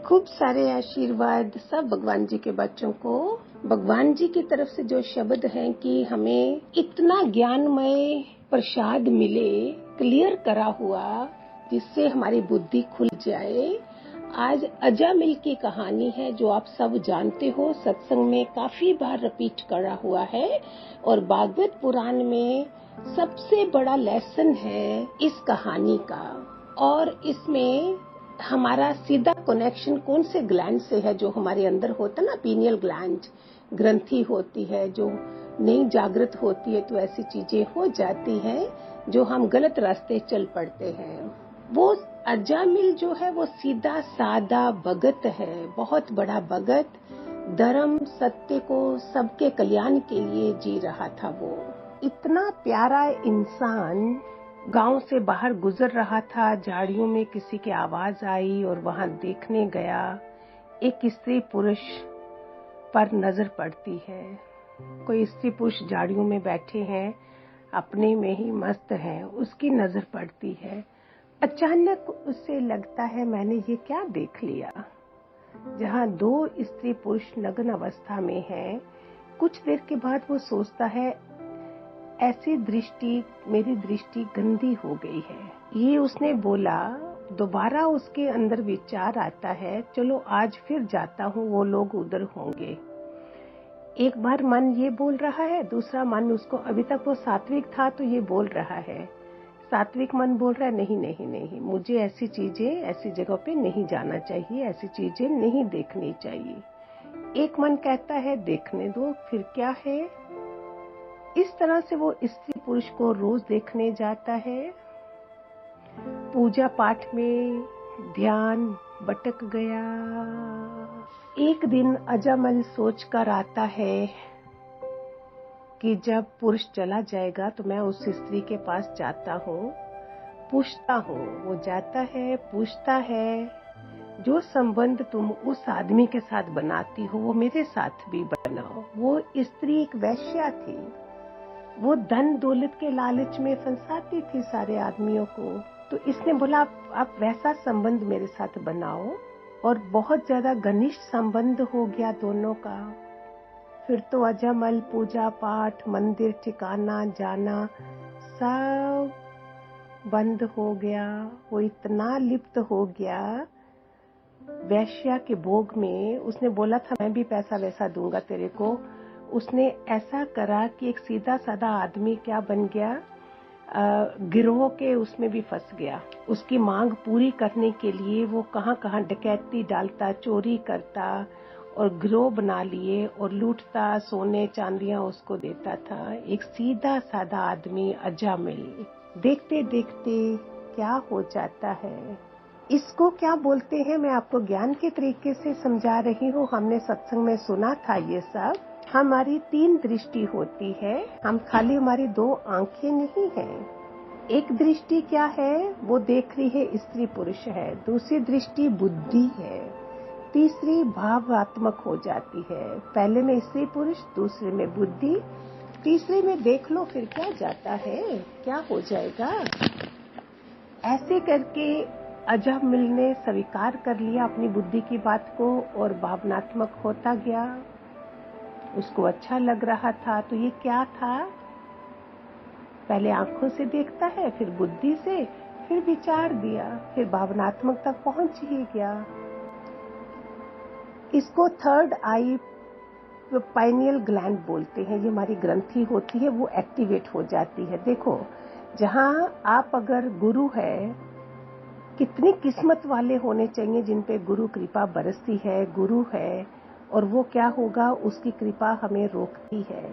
खूब सारे आशीर्वाद सब भगवान जी के बच्चों को। भगवान जी की तरफ से जो शब्द हैं कि हमें इतना ज्ञानमय प्रसाद मिले, क्लियर करा हुआ, जिससे हमारी बुद्धि खुल जाए। आज अजामिल की कहानी है जो आप सब जानते हो, सत्संग में काफी बार रिपीट करा हुआ है और भागवत पुराण में सबसे बड़ा लेसन है इस कहानी का। और इसमें हमारा सीधा कनेक्शन कौन से ग्लैंड से है जो हमारे अंदर होता है ना, पीनियल ग्लैंड, ग्रंथि होती है जो नहीं जागृत होती है तो ऐसी चीजें हो जाती हैं जो हम गलत रास्ते चल पड़ते हैं। वो अजामिल जो है वो सीधा सादा भगत है, बहुत बड़ा भगत, धर्म सत्य को सबके कल्याण के लिए जी रहा था। वो इतना प्यारा इंसान गांव से बाहर गुजर रहा था। झाड़ियों में किसी की आवाज आई और वहां देखने गया। एक स्त्री पुरुष पर नजर पड़ती है। कोई स्त्री पुरुष झाड़ियों में बैठे हैं, अपने में ही मस्त हैं। उसकी नजर पड़ती है। अचानक उसे लगता है मैंने ये क्या देख लिया। जहां दो स्त्री पुरुष नग्न अवस्था में हैं, कुछ देर के बाद वो सोचता है ऐसी दृष्टि, मेरी दृष्टि गंदी हो गई है। ये उसने बोला। दोबारा उसके अंदर विचार आता है, चलो आज फिर जाता हूँ, वो लोग उधर होंगे। एक बार मन ये बोल रहा है, दूसरा मन उसको, अभी तक वो सात्विक था तो ये बोल रहा है। सात्विक मन बोल रहा है नहीं नहीं नहीं, मुझे ऐसी चीजें, ऐसी जगह पे नहीं जाना चाहिए, ऐसी चीजें नहीं देखनी चाहिए। एक मन कहता है देखने दो, फिर क्या है। इस तरह से वो स्त्री पुरुष को रोज देखने जाता है। पूजा पाठ में ध्यान भटक गया। एक दिन अजामिल सोच कर आता है कि जब पुरुष चला जाएगा तो मैं उस स्त्री के पास जाता हूँ, पूछता हूँ। वो जाता है, पूछता है, जो संबंध तुम उस आदमी के साथ बनाती हो वो मेरे साथ भी बनाओ। वो स्त्री एक वैश्या थी। वो धन दौलत के लालच में फंसाती थी सारे आदमियों को। तो इसने बोला आप वैसा संबंध मेरे साथ बनाओ। और बहुत ज्यादा घनिष्ठ संबंध हो गया दोनों का। फिर तो अजामिल पूजा पाठ, मंदिर ठिकाना जाना सब बंद हो गया। वो इतना लिप्त हो गया वैश्या के भोग में। उसने बोला था मैं भी पैसा वैसा दूंगा तेरे को। उसने ऐसा करा कि एक सीधा साधा आदमी क्या बन गया, गिरोह के उसमें भी फंस गया। उसकी मांग पूरी करने के लिए वो कहां कहां डकैती डालता, चोरी करता और गिरोह बना लिए और लूटता, सोने चांदियां उसको देता था। एक सीधा साधा आदमी अजामिल। देखते देखते क्या हो जाता है। इसको क्या बोलते हैं मैं आपको ज्ञान के तरीके से समझा रही हूँ। हमने सत्संग में सुना था ये सब। हमारी तीन दृष्टि होती है, हम खाली, हमारी दो आंखें नहीं हैं। एक दृष्टि क्या है, वो देख रही है स्त्री पुरुष है। दूसरी दृष्टि बुद्धि है। तीसरी भावात्मक हो जाती है। पहले में स्त्री पुरुष, दूसरे में बुद्धि, तीसरे में देख लो फिर क्या जाता है, क्या हो जाएगा। ऐसे करके अजामिल ने स्वीकार कर लिया अपनी बुद्धि की बात को और भावनात्मक होता गया। उसको अच्छा लग रहा था। तो ये क्या था, पहले आंखों से देखता है, फिर बुद्धि से, फिर विचार दिया, फिर भावनात्मक तक पहुंच ही गया। इसको थर्ड आई पाइनियल ग्लैंड बोलते हैं। ये हमारी ग्रंथि होती है, वो एक्टिवेट हो जाती है। देखो, जहां आप अगर गुरु है, कितनी किस्मत वाले होने चाहिए जिन पे गुरु कृपा बरसती है। गुरु है और वो क्या होगा, उसकी कृपा हमें रोकती है।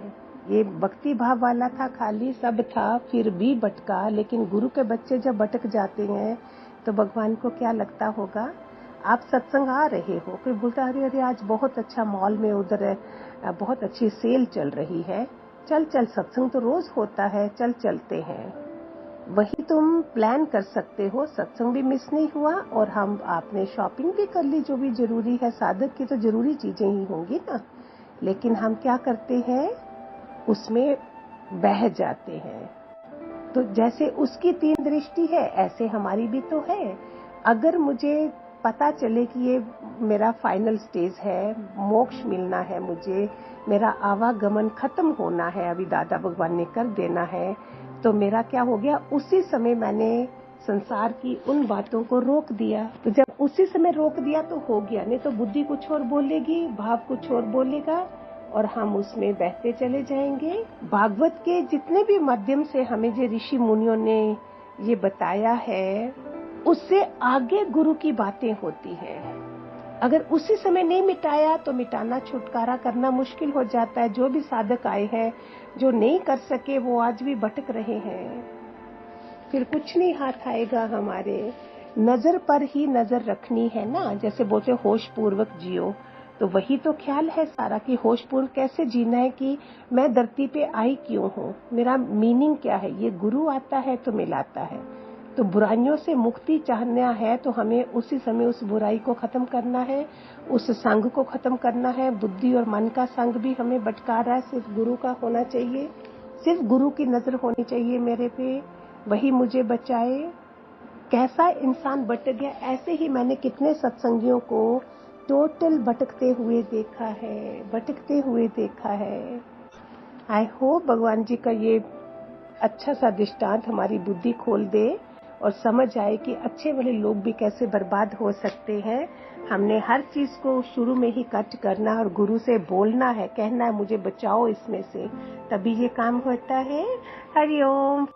ये भक्ति भाव वाला था, खाली सब था, फिर भी भटका। लेकिन गुरु के बच्चे जब भटक जाते हैं तो भगवान को क्या लगता होगा। आप सत्संग आ रहे हो, कोई बोलता अरे अरे आज बहुत अच्छा मॉल में उधर बहुत अच्छी सेल चल रही है, चल चल, सत्संग तो रोज होता है, चल चलते हैं। वही तुम प्लान कर सकते हो, सत्संग भी मिस नहीं हुआ और हम आपने शॉपिंग भी कर ली, जो भी जरूरी है। साधक की तो जरूरी चीजें ही होंगी ना। लेकिन हम क्या करते हैं, उसमें बह जाते हैं। तो जैसे उसकी तीन दृष्टि है, ऐसे हमारी भी तो है। अगर मुझे पता चले कि ये मेरा फाइनल स्टेज है, मोक्ष मिलना है मुझे, मेरा आवागमन खत्म होना है, अभी दादा भगवान ने कर देना है, तो मेरा क्या हो गया, उसी समय मैंने संसार की उन बातों को रोक दिया। तो जब उसी समय रोक दिया तो हो गया, नहीं तो बुद्धि कुछ और बोलेगी, भाव कुछ और बोलेगा और हम उसमें बहते चले जाएंगे। भागवत के जितने भी माध्यम से हमें जो ऋषि मुनियों ने ये बताया है, उससे आगे गुरु की बातें होती है। अगर उसी समय नहीं मिटाया तो मिटाना, छुटकारा करना मुश्किल हो जाता है। जो भी साधक आए हैं, जो नहीं कर सके, वो आज भी भटक रहे हैं, फिर कुछ नहीं हाथ आएगा हमारे। नजर पर ही नजर रखनी है ना, जैसे बोलते होश पूर्वक जियो, तो वही तो ख्याल है सारा कि होश पूर्वक कैसे जीना है, कि मैं धरती पे आई क्यों हूँ, मेरा मीनिंग क्या है। ये गुरु आता है तो मिलाता है। तो बुराइयों से मुक्ति चाहना है तो हमें उसी समय उस बुराई को खत्म करना है, उस संग को खत्म करना है। बुद्धि और मन का संग भी हमें भटका रहा है, सिर्फ गुरु का होना चाहिए, सिर्फ गुरु की नजर होनी चाहिए मेरे पे, वही मुझे बचाए। कैसा इंसान भटक गया, ऐसे ही मैंने कितने सत्संगियों को टोटल भटकते हुए देखा है, भटकते हुए देखा है। आई होप भगवान जी का ये अच्छा सा दृष्टांत हमारी बुद्धि खोल दे और समझ आए कि अच्छे वाले लोग भी कैसे बर्बाद हो सकते हैं। हमने हर चीज को शुरू में ही कट करना और गुरु से बोलना है, कहना है मुझे बचाओ इसमें से, तभी ये काम होता है। हरिओम।